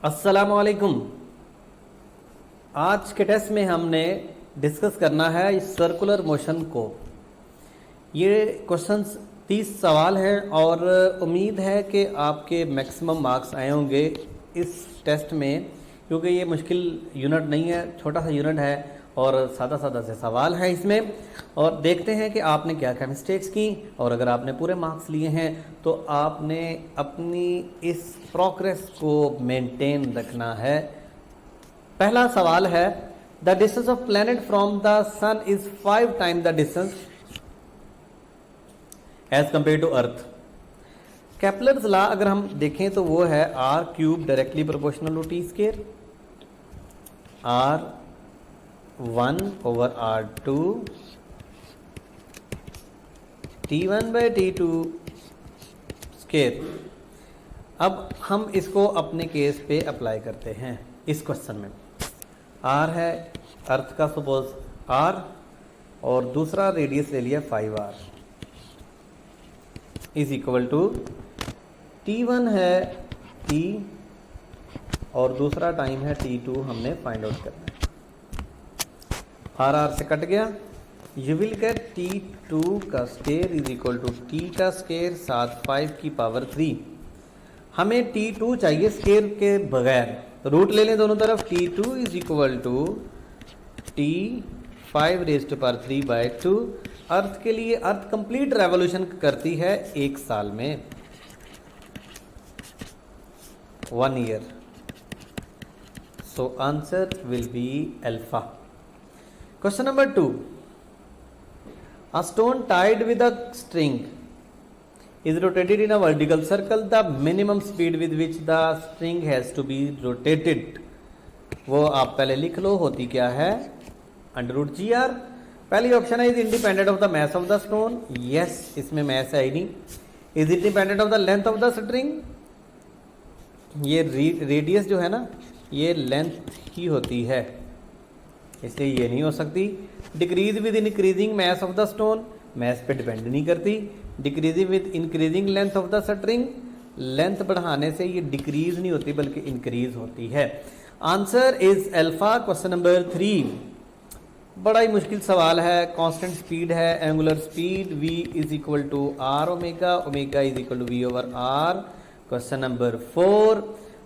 अस्सलामुअलैकुम। आज के टेस्ट में हमने डिस्कस करना है इस सर्कुलर मोशन को। ये क्वेश्चंस 30 सवाल हैं और उम्मीद है कि आपके मैक्सिमम मार्क्स आए होंगे इस टेस्ट में, क्योंकि ये मुश्किल यूनिट नहीं है, छोटा सा यूनिट है और सादा सादा से सवाल हैं इसमें। और देखते हैं कि आपने क्या क्या मिस्टेक्स की, और अगर आपने पूरे मार्क्स लिए हैं तो आपने अपनी इस प्रोग्रेस को मेंटेन रखना है। पहला सवाल है, the distance of planet from the sun is 5 time the distance as compare to earth. Kepler's law अगर हम देखें तो वो है R cube directly proportional to T square, R1/R2 T1/T2 square. अब हम इसको अपने केस पे अप्लाई करते हैं। इस क्वेश्चन में R है अर्थ का, सपोज R, और दूसरा रेडियस ले लिया 5R is equal to T1 है T और दूसरा टाइम है T2, हमने फाइंड आउट करना है। R से कट गया, यू विल गेट T2 का square is equal to T का स्केयर साथ 5 की पावर 3। हमें T2 चाहिए स्केयर के बगैर, रूट ले लें दोनों तरफ। T2 is equal to T5 raise to power 3/2। Earth के लिए अर्थ कंप्लीट रेवोल्यूशन करती है 1 साल में, 1 year. So answer will be alpha. Question number 2, a stone tied with a string is rotated in a vertical circle. The minimum speed with which the string has to be rotated, वो आप पहले लिख लो, होती क्या है, √GR। पहली option है, is independent of the mess of the stone. Yes, इसमें मैस है ही नहीं। Is independent of the length of the string, ये रेडियस जो है ना, ये लेंथ की होती है, इसलिए ये नहीं हो सकती। Decrease with increasing mass of the stone, mass पे डिपेंड नहीं करती। Decreasing with increasing length of the string, length बढ़ाने से ये डिक्रीज नहीं होती बल्कि इंक्रीज होती है। Answer is alpha. Question number 3 बड़ा ही मुश्किल सवाल है। कांस्टेंट स्पीड है, angular speed v is equal to r omega, omega is equal to v/r। Question number 4,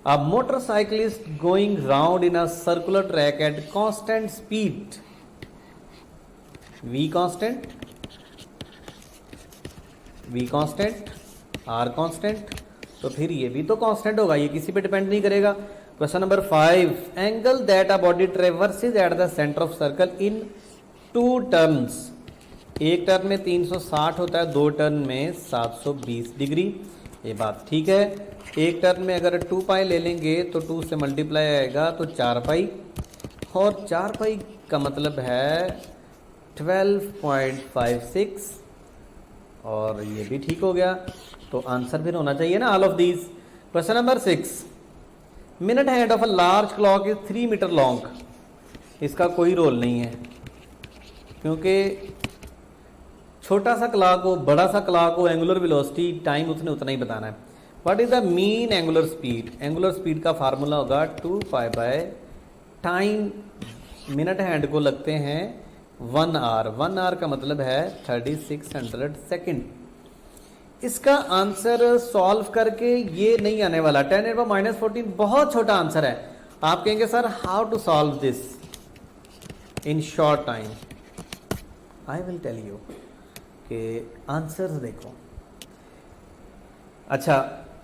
a motorcyclist going round in a circular track at constant speed, v constant, r constant, तो फिर ये भी तो constant होगा, ये किसी पे depend नहीं करेगा। Question number 5, angle that a body traverses at the centre of circle in 2 turns. एक टर्न में 360 होता है, 2 टर्न में 720 डिग्री। ये बात ठीक है। एक टर्न में अगर 2 पाई ले लेंगे तो 2 से मल्टीप्लाई आएगा तो 4 पाई, और 4 पाई का मतलब है 12.56, और ये भी ठीक हो गया। तो आंसर फिर होना चाहिए ना all of these. Question number 6, minute hand of a large clock is 3 metre long. इसका कोई रोल नहीं है, क्योंकि छोटा सा क्लॉक हो बड़ा सा क्लॉक हो, एंगुलर वेलोसिटी टाइम उसने उतना ही बताना है। What is the mean angular speed? Angular speed का फार्मूला होगा 2 पाई टाइम। मिनट हैंड को लगते हैं 1 आवर, 1 आवर का मतलब है 3600 सेकेंड। इसका आंसर सॉल्व करके ये नहीं आने वाला, 10⁻⁻14 बहुत छोटा आंसर है। आप कहेंगे sir how to solve this in short time. I will tell you कि आंसर देखो। अच्छा,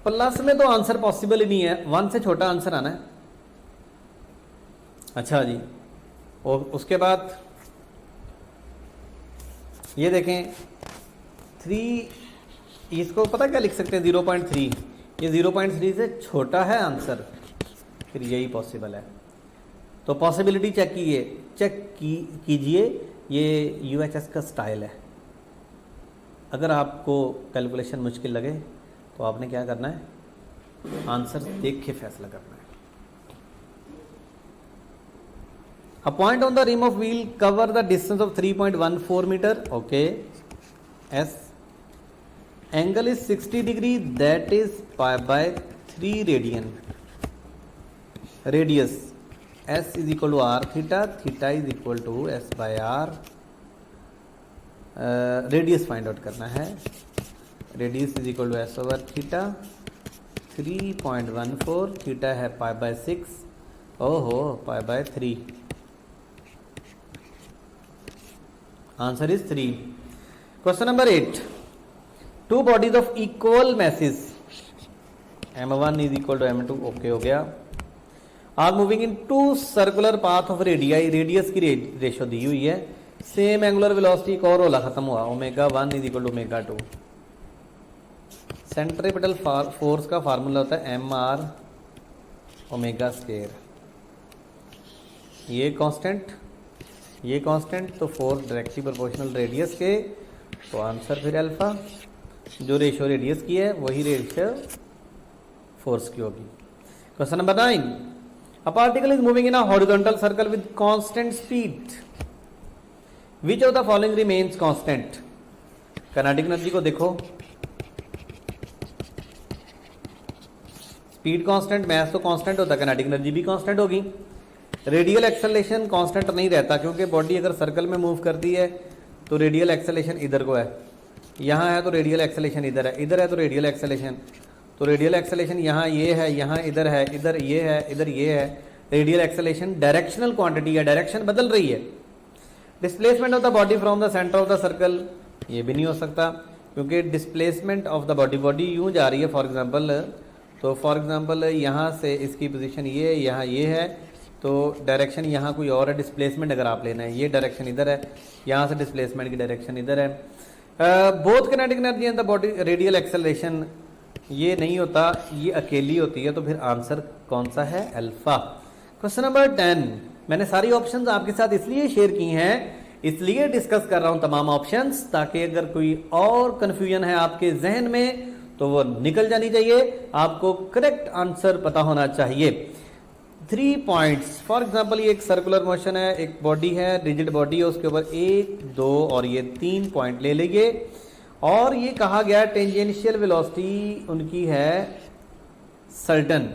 प्लस में तो आंसर पॉसिबल ही नहीं है, 1 से छोटा आंसर आना है। अच्छा जी, और उसके बाद ये देखें 3, इसको पता क्या लिख सकते हैं, 0.3। ये 0.3 से छोटा है आंसर, फिर यही पॉसिबल है। तो पॉसिबिलिटी चेक कीजिए। ये UHS का स्टाइल है। अगर आपको कैलकुलेशन मुश्किल लगे तो आपने क्या करना है, आंसर देख के फैसला करना है। A point on the rim of wheel cover the distance of 3.14 meter. Okay, S. Angle is 60 degree, that is pi by 3 radian. Radius S is equal to R theta, theta is equal to S by R. Radius find out करना है, radius is equal to S over theta 3.14, theta है pi by 6, ओहो pi by 3, answer is 3। Question number 8, two bodies of equal masses m1 is equal to m2, okay हो गया, are moving in two circular path of radii, radius की ratio दी हुई है, same angular velocity, एक और रोला खत्म हुआ, omega 1 is equal to omega 2। Centripetal force का फार्मूला होता है एम आर ओमेगा स्क्वायर, ये कांस्टेंट, ये कांस्टेंट, तो फोर्स डायरेक्टली प्रोपोर्शनल रेडियस के, तो आंसर फिर अल्फा, जो रेशियो रेडियस की है वही रेशियो फोर्स की होगी। Question number 9, a particle is moving in a horizontal circle with constant speed, which of the following remains constant. Kinetic energy को देखो, स्पीड कांस्टेंट, मैथ तो कांस्टेंट होता है, काइनेटिक एनर्जी भी कांस्टेंट होगी। रेडियल एक्सेलरेशन कांस्टेंट नहीं रहता, क्योंकि बॉडी अगर सर्कल में मूव करती है तो रेडियल एक्सेलरेशन इधर को है, यहाँ है तो रेडियल एक्सेलरेशन इधर है, इधर है तो रेडियल एक्सेलरेशन, तो रेडियल एक्सेलरेशन यहाँ ये है, यहाँ इधर है, इधर ये है, इधर ये है। रेडियल एक्सेलरेशन डायरेक्शनल क्वांटिटी है, डायरेक्शन बदल रही है। Displacement of the body from the centre of the circle, ये भी नहीं हो सकता, क्योंकि displacement of the body, body यूँ जा रही है फॉर एग्जाम्पल, तो फॉर एग्जाम्पल यहाँ से इसकी पोजीशन ये, यहाँ ये है, तो डायरेक्शन यहाँ कोई और है, डिस्प्लेसमेंट अगर आप लेना है, ये डायरेक्शन इधर है, यहाँ से डिस्प्लेसमेंट की डायरेक्शन इधर है। Both kinetic energy and the body radial acceleration, ये नहीं होता, ये अकेली होती है, तो फिर आंसर कौन सा है, अल्फा। क्वेश्चन नंबर 10, मैंने सारी ऑप्शंस आपके साथ इसलिए शेयर की हैं, इसलिए डिस्कस कर रहा हूं तमाम ऑप्शंस, ताकि अगर कोई और कंफ्यूजन है आपके जहन में तो वो निकल जानी चाहिए, आपको करेक्ट आंसर पता होना चाहिए। 3 पॉइंट्स, फॉर एग्जाम्पल ये एक सर्कुलर मोशन है, एक बॉडी है, रिजिड बॉडी है, उसके ऊपर 1, 2 और ये 3 पॉइंट ले लेंगे, और ये कहा गया टेंजेंशियल वेलोसिटी उनकी है सर्टन,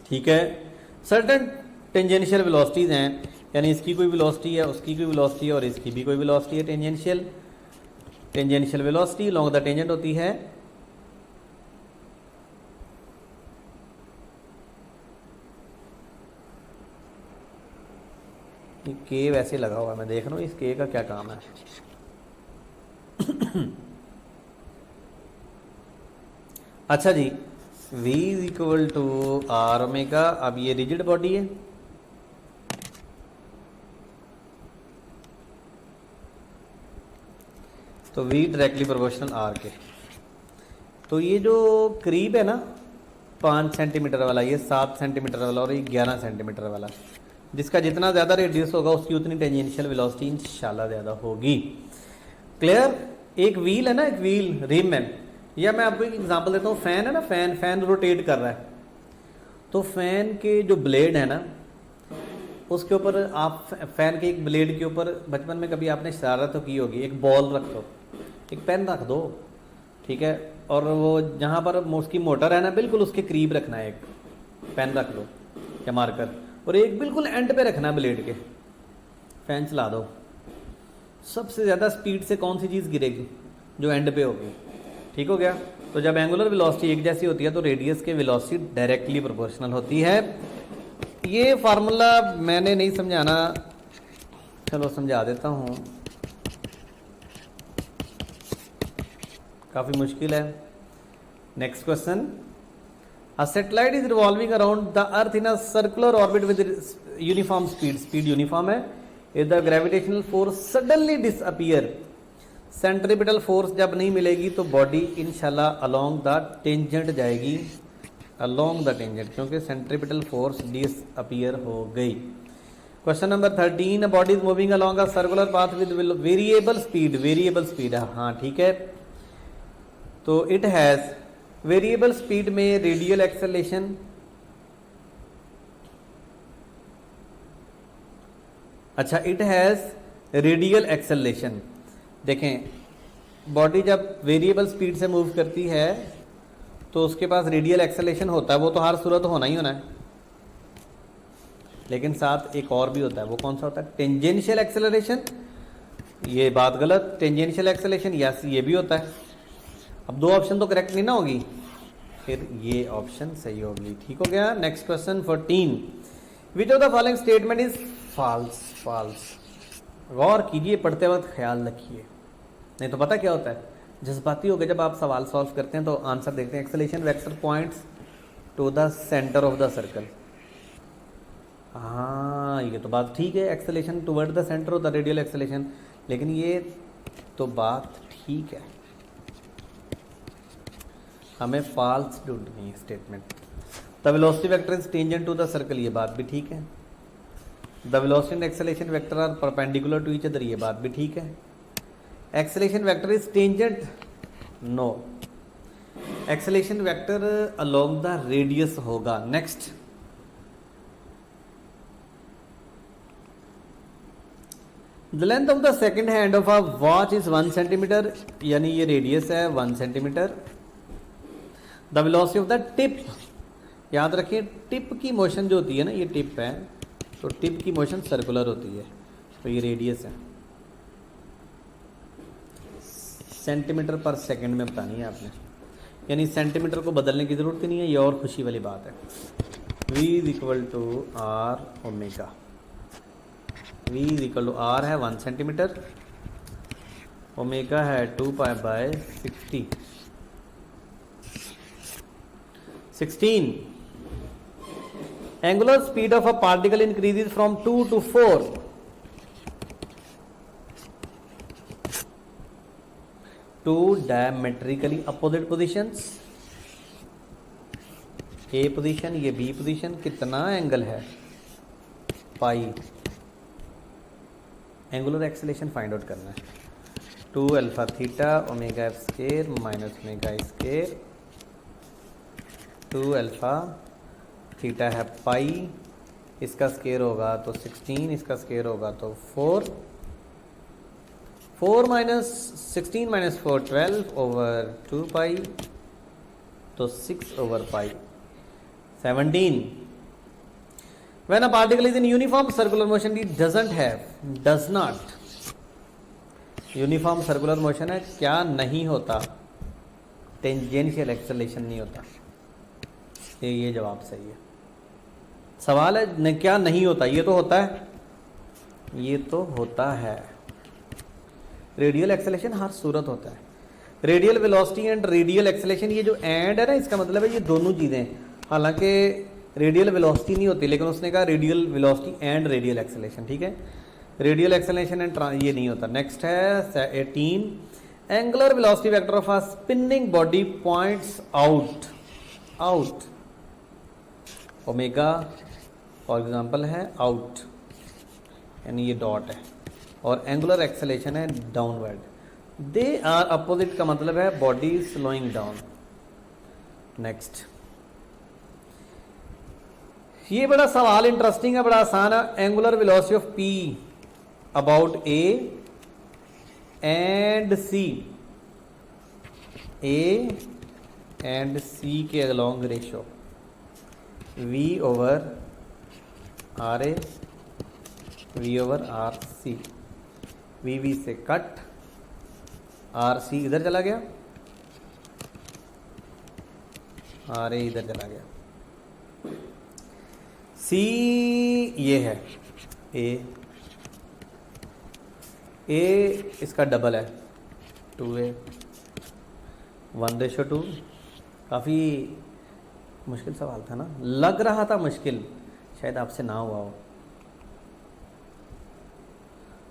ठीक है, सर्टन टेंजेंशियल वेलोसिटीज हैं, यानी इसकी कोई वेलोसिटी है, उसकी कोई वेलोसिटी है और इसकी भी कोई वेलोसिटी है, tangential, tangential velocity long the tangent होती है के, वैसे लगा हुआ, मैं देख रहा हूँ इस के का क्या काम है। अच्छा जी, v is equal to R omega, अब ये रिजिड बॉडी है, तो v डायरेक्टली प्रोपोर्शनल r के, तो ये जो करीब है ना 5 सेंटीमीटर वाला, ये 7 सेंटीमीटर वाला और ये 11 सेंटीमीटर वाला, जिसका जितना ज़्यादा रेडियस होगा उसकी उतनी टेंजेंशियल वेलोसिटी इंशाल्लाह ज़्यादा होगी। क्लियर। एक व्हील है ना, एक व्हील रिम है, या मैं आपको एक एग्जांपल देता हूँ, फैन है ना, फैन रोटेट कर रहा है, तो फैन के जो ब्लेड है ना उसके ऊपर आप फैन के एक ब्लेड के ऊपर बचपन में कभी आपने शरारत तो की होगी, एक बॉल रख दो, एक पेन रख दो, ठीक है, और वो जहाँ पर उसकी मोटर है ना बिल्कुल उसके करीब रखना है, एक पेन रख दो या मार्कर, और एक बिल्कुल एंड पे रखना है ब्लेड के, फैन चला दो, सबसे ज़्यादा स्पीड से कौन सी चीज़ गिरेगी, जो एंड पे होगी, ठीक हो गया। तो जब एंगुलर वेलोसिटी एक जैसी होती है तो रेडियस के वेलोसिटी डायरेक्टली प्रोपोर्शनल होती है। ये फार्मूला मैंने नहीं समझाना, चलो समझा देता हूँ, काफ़ी मुश्किल है। Next question, a satellite is revolving around the earth in a circular orbit with uniform speed, speed uniform है, if the gravitational force suddenly disappear, centripetal force जब नहीं मिलेगी तो बॉडी इंशाल्लाह अलोंग द टेंजेंट जाएगी, अलोंग द टेंजेंट, क्योंकि centripetal force disappear हो गई। Question number 13, body is moving along a circular path with variable speed, variable speed, हाँ ठीक है, तो इट हैज वेरिएबल स्पीड में रेडियल एक्सेलरेशन, अच्छा इट हैज रेडियल एक्सेलरेशन। देखें, बॉडी जब वेरिएबल स्पीड से मूव करती है तो उसके पास रेडियल एक्सेलरेशन होता है, वो तो हर सूरत होना ही होना है, लेकिन साथ एक और भी होता है, वो कौन सा होता है? Tangential acceleration. ये बात गलत, टेंजेंशियल एक्सेलरेशन यस ये भी होता है। अब दो ऑप्शन तो करेक्ट नहीं ना होगी, फिर ये ऑप्शन सही होगी। ठीक हो गया। Next question 14, which of the following statement is false? False गौर कीजिए, पढ़ते वक्त ख्याल रखिए, नहीं तो पता क्या होता है, जज्बाती हो गए जब आप सवाल सॉल्व करते हैं तो आंसर देखते हैं। Acceleration vector points to the centre of the circle. हाँ ये तो बात ठीक है, acceleration toward the centre of the radial acceleration, लेकिन ये तो बात ठीक है, हमें फॉल्स ढूंढनी है statement. The velocity vector is tangent to the circle, ये बात भी ठीक है। The velocity and acceleration vector are perpendicular to each other, ये बात भी ठीक है। Acceleration vector is tangent, no, acceleration vector along the radius होगा। Next, the length of the second hand of a watch is 1 centimetre, यानी ये रेडियस है 1 centimetre. The velocity of the tip, याद रखिए टिप की मोशन जो होती है ना, ये टिप है तो टिप की मोशन सर्कुलर होती है, तो ये रेडियस है। सेंटीमीटर पर सेकंड में बतानी है आपने, यानी सेंटीमीटर को बदलने की ज़रूरत ही नहीं है, ये और खुशी वाली बात है। v is equal to R omega, v is equal to are है 1 सेंटीमीटर, ओमेगा है 2 pi by 60। 16, angular speed of a particle increases from 2 to 4। Two diametrically opposite positions, A position ये बी पोजीशन, कितना angle है? Pi. Angular acceleration find out करना है। 2 alpha theta omega F square minus omega square, 2 alpha theta है pi, इसका square होगा तो 16, इसका स्केयर होगा तो 4, 4 माइनस 16 माइनस 4 12 ओवर 2 पाई, तो 6 over pi. 17, when a particle is in uniform circular motion it doesn't have, does not, uniform circular motion है, क्या नहीं होता? टेंजेंशियल एक्सेलरेशन नहीं होता। ये जवाब सही है। सवाल है क्या नहीं होता? ये तो होता है, ये तो होता है। रेडियल एक्सेलरेशन हर सूरत होता है। Radial velocity and radial acceleration, ये जो एंड है ना, इसका मतलब है ये दोनों चीज़ें, हालांकि रेडियल वेलोसिटी नहीं होती, लेकिन उसने कहा radial velocity and radial acceleration, ठीक है। रेडियल एक्सेलरेशन एंड ये नहीं होता। नेक्स्ट है 18, angular velocity vector of a spinning body points out, out omega for example है आउट, यानी ये डॉट है, और एंगुलर एक्सेलरेशन है डाउनवर्ड। दे आर अपोजिट का मतलब है बॉडी स्लोइंग डाउन। नेक्स्ट, ये बड़ा सवाल इंटरेस्टिंग है, बड़ा आसान है। Angular velocity of P about A and C, A and C के along ratio v over R A, V over R C, V V से कट, आर सी इधर चला गया, आर ए इधर चला गया। सी ये है ए इसका डबल है 2a 1:2। काफ़ी मुश्किल सवाल था ना, लग रहा था मुश्किल, शायद आपसे ना हुआ हो।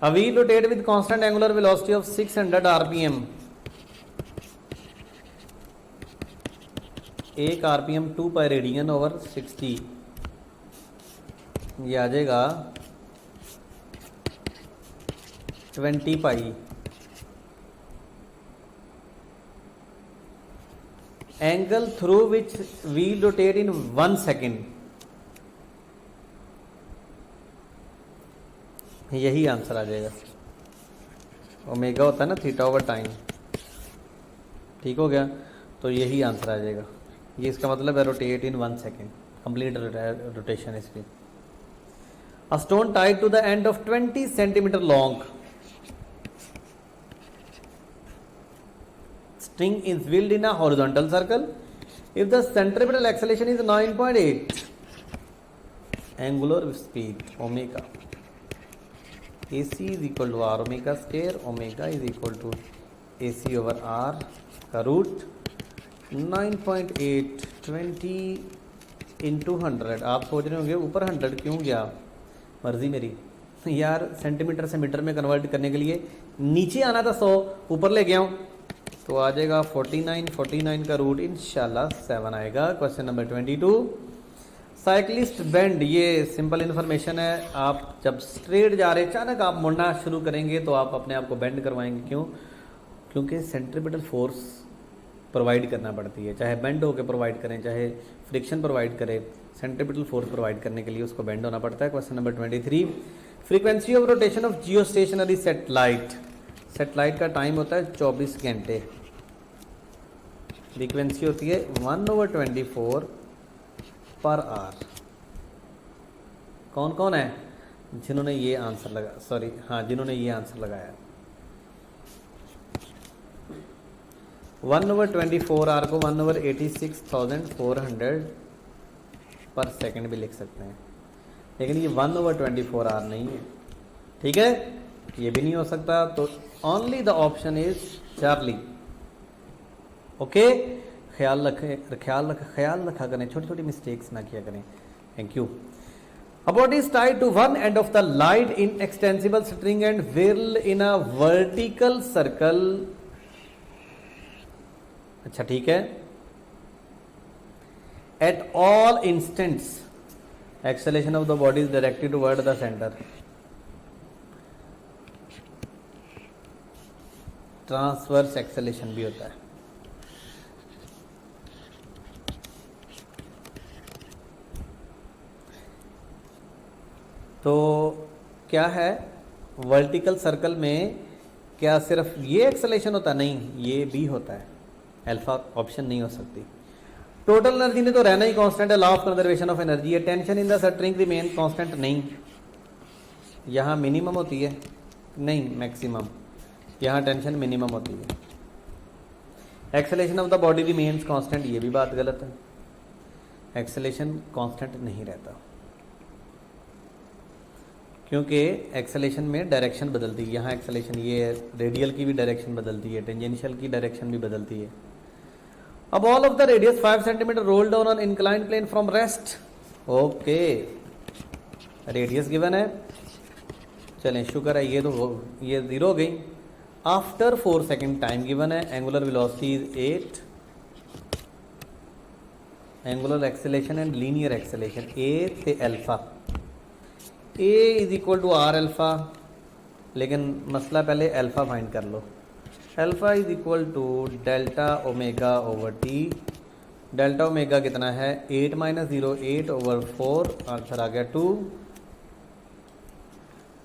A wheel rotate with constant angular velocity of 600 rpm, एक rpm 2 पाई रेडियन ओवर 60, ये आ जाएगा 20 pi. Angle through which wheel rotate in 1 second, यही आंसर आ जाएगा। ओमेगा होता है ना थीटा ओवर टाइम, ठीक हो गया, तो यही आंसर आ जाएगा। ये इसका मतलब है rotate in 1 second, complete rotation इसकी। A stone tied to the end of 20 centimeter long string is wheeled in a horizontal circle. If the centripetal acceleration is 9.8, angular speed omega AC is equal to r omega square. Omega is equal to AC over r का root 9.8 20 into 100। आप सोच रहे होंगे ऊपर 100 क्यों गया, मर्जी मेरी यार, सेंटीमीटर से मीटर में कन्वर्ट करने के लिए नीचे आना था 100, ऊपर ले गया हूँ, तो आ जाएगा 49 का रूट इंशाल्लाह 7 आएगा। क्वेश्चन नंबर 22, साइकिलिस्ट बेंड, ये सिंपल इन्फॉर्मेशन है। आप जब स्ट्रेट जा रहे अचानक आप मुड़ना शुरू करेंगे तो आप अपने आप को बेंड करवाएंगे, क्यों? क्योंकि सेंट्रीपिटल फोर्स प्रोवाइड करना पड़ती है, चाहे बेंड होकर प्रोवाइड करें चाहे फ्रिक्शन प्रोवाइड करें, सेंट्रीपिटल फोर्स प्रोवाइड करने के लिए उसको बेंड होना पड़ता है। Question number 23, frequency of rotation of Jio stationery satellite, satellite का टाइम होता है 24 घंटे, फ्रीक्वेंसी होती है 1/24 पर आवर। कौन कौन है जिन्होंने ये आंसर लगा, सॉरी हाँ, जिन्होंने ये आंसर लगाया 1/24 आवर को 1/86,400 पर सेकंड भी लिख सकते हैं, लेकिन ये 1/24 आवर नहीं है, ठीक है, ये भी नहीं हो सकता। तो only the option is Charlie. Okay, ख्याल रखा करें, छोटी छोटी मिस्टेक्स ना किया करें। Thank you. A body is tied to one end of the light in extensible string and whirled in a vertical circle. अच्छा ठीक है। At all instants, acceleration of the body is directed toward the center. Transverse acceleration भी होता है। तो क्या है, vertical circle में क्या सिर्फ ये एक्सेलेरेशन होता? नहीं, ये भी होता है, अल्फा ऑप्शन नहीं हो सकती। टोटल एनर्जी ने तो रहना ही कांस्टेंट है, law of conservation of energy है। Tension in the string remain constant, नहीं, यहाँ मिनिमम होती है, नहीं मैक्सिमम, यहाँ टेंशन मिनिमम होती है। Acceleration of the body remains constant, ये भी बात गलत है, एक्सेलेरेशन कांस्टेंट नहीं रहता, क्योंकि एक्सेलेरेशन में डायरेक्शन बदलती है। यहाँ एक्सेलेरेशन ये रेडियल की भी डायरेक्शन बदलती है, टेंजेंशियल की डायरेक्शन भी बदलती है। अब all of the radius 5 centimetre roll down on inclined plane from rest. Okay, radius given है, चलें शुक्र है, ये 0 हो गई। आफ्टर 4 सेकेंड टाइम गिवन है, angular velocity is 8, angular acceleration and linear acceleration a से alpha, a is equal to r alpha, लेकिन मसला पहले अल्फा फाइंड कर लो। Alpha is equal to delta omega over t, delta omega कितना है 8 - 0 8/4, answer आ गया 2।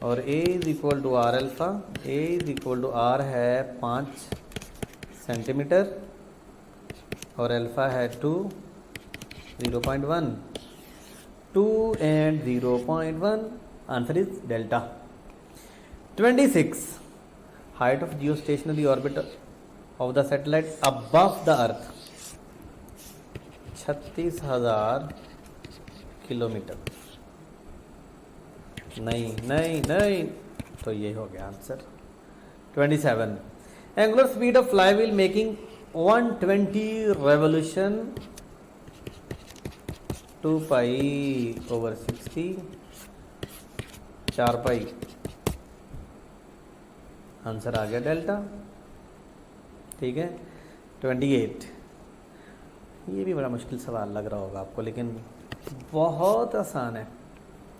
और a is equal to r alpha, a is equal to are है 5 सेंटीमीटर और अल्फा है 2, 0.1, 2 and 0.1, answer is delta. 26, height of geostationary orbit of the satellite above the earth 36,000 kilometre. नहीं, तो ये हो गया answer. 27, angular speed of flywheel making 120 revolution 2 π/60 4 pi, answer आ गया डेल्टा, ठीक है। 28, ये भी बड़ा मुश्किल सवाल लग रहा होगा आपको, लेकिन बहुत आसान है,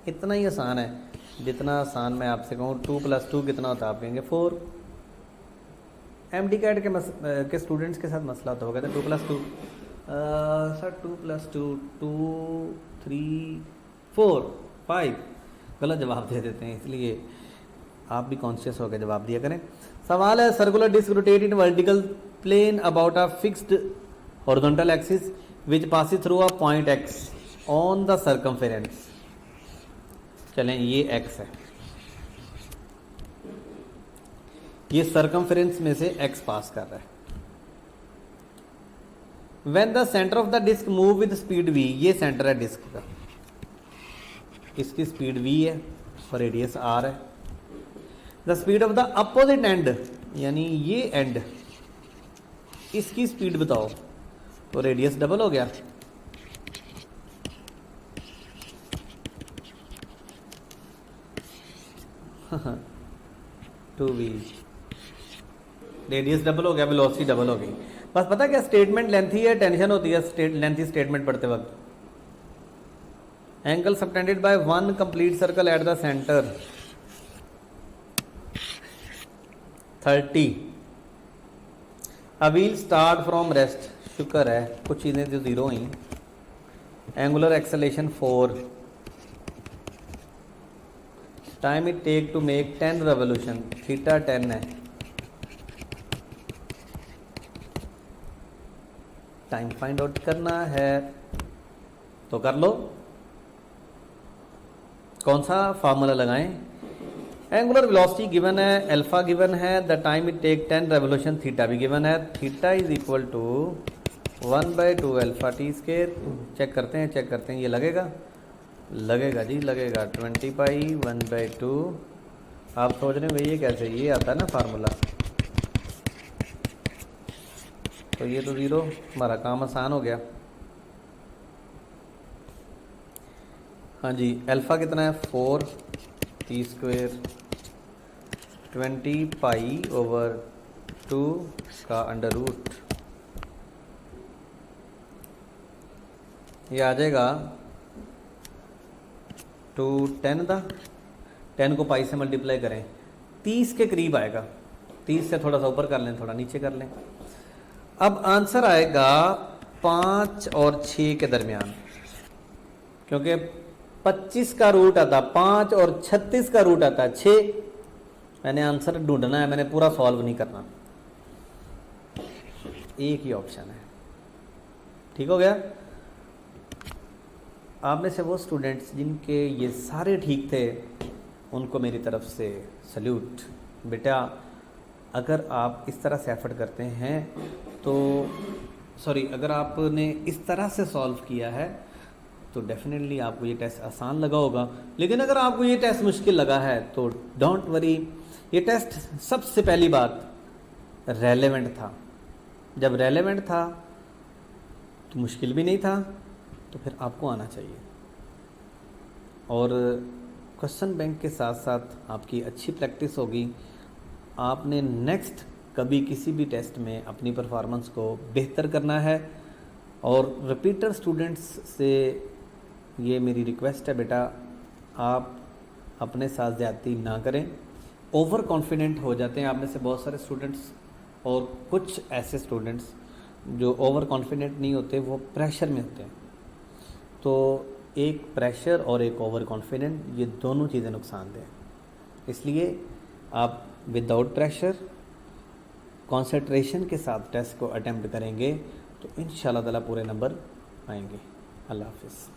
इतना ही आसान है जितना आसान मैं आपसे कहूँ 2 + 2 कितना होता है, आप कहेंगे 4। MD कैट के स्टूडेंट्स के साथ मसला होता होगा, 2 + 2 सर 2 + 2 2 3 4 5, गलत जवाब दे देते हैं, इसलिए आप भी कॉन्शियस होकर जवाब दिया करें। सवाल है, circular disc rotate in vertical plane about a fixed horizontal axis which passes through a point x on the circumference. चलें, ये x है, ये सरकमफ्रेंस में से x पास कर रहा है। When the centre of the disc move with speed v, ये सेंटर है डिस्क का, इसकी स्पीड v है और रेडियस r है। The speed of the opposite end, यानी ये एंड, इसकी स्पीड बताओ, तो रेडियस डबल हो गया। टू वी, रेडियस डबल हो गया, वेलोसिटी डबल हो गई। बस पता क्या स्टेटमेंट लेंथी है, टेंशन होती है लेंथी स्टेटमेंट पढ़ते वक्त। Angle subtended by one complete circle at the centre 30। A wheel start from rest, शुक्र है कुछ चीज़ें जो ज़ीरो हुई। Angular acceleration 4। Time it take to make 10 revolution, theta 10 है। टाइम फाइंड आउट करना है तो कर लो। कौन सा फार्मूला लगाएं? एंगुलर वेलोसिटी गिवन है, अल्फा गिवन है, the time it take 10 revolution, theta भी गिवन है। Theta is equal to 1/2 alpha T square. Check करते हैं ये लगेगा जी, लगेगा 20 पाई 1/2। आप सोच रहे हैं भाई ये कैसे, ये आता है ना फार्मूला, तो ये तो ज़ीरो, हमारा काम आसान हो गया। हाँ जी, अल्फ़ा कितना है 4 टी स्क्वेयर 20 पाई ओवर 2 का अंडर रूट, ये आ जाएगा 2 10 था, 10 को पाई से मल्टीप्लाई करें 30 के करीब आएगा। 30 से थोड़ा सा ऊपर कर लें, थोड़ा नीचे कर लें। अब आंसर आएगा 5 और 6 के दरमियान, क्योंकि 25 का रूट आता 5 और 36 का रूट आता 6। मैंने आंसर ढूंढना है, मैंने पूरा सॉल्व नहीं करना। एक ही ऑप्शन है, ठीक हो गया। आप में से वो स्टूडेंट्स जिनके ये सारे ठीक थे, उनको मेरी तरफ से सल्यूट। बेटा अगर आप इस तरह से एफर्ट करते हैं तो अगर आपने इस तरह से सॉल्व किया है तो डेफिनेटली आपको ये टेस्ट आसान लगा होगा। लेकिन अगर आपको ये टेस्ट मुश्किल लगा है तो डोंट वरी, ये टेस्ट सबसे पहली बात रेलेवेंट था। जब रेलेवेंट था तो मुश्किल भी नहीं था, तो फिर आपको आना चाहिए। और क्वेश्चन बैंक के साथ साथ आपकी अच्छी प्रैक्टिस होगी। आपने नेक्स्ट कभी किसी भी टेस्ट में अपनी परफॉर्मेंस को बेहतर करना है। और रिपीटर स्टूडेंट्स से ये मेरी रिक्वेस्ट है, बेटा आप अपने साथ ज़्यादती ना करें। ओवर कॉन्फिडेंट हो जाते हैं आप में से बहुत सारे स्टूडेंट्स, और कुछ ऐसे स्टूडेंट्स जो ओवर कॉन्फिडेंट नहीं होते, वो प्रेशर में होते हैं। तो एक प्रेशर और एक ओवर कॉन्फिडेंट, ये दोनों चीज़ें नुकसानदेह। इसलिए आप विदाउट प्रेशर कंसंट्रेशन के साथ टेस्ट को अटेम्प्ट करेंगे तो इंशाल्लाह ताला पूरे नंबर आएंगे। अल्लाह हाफिज़।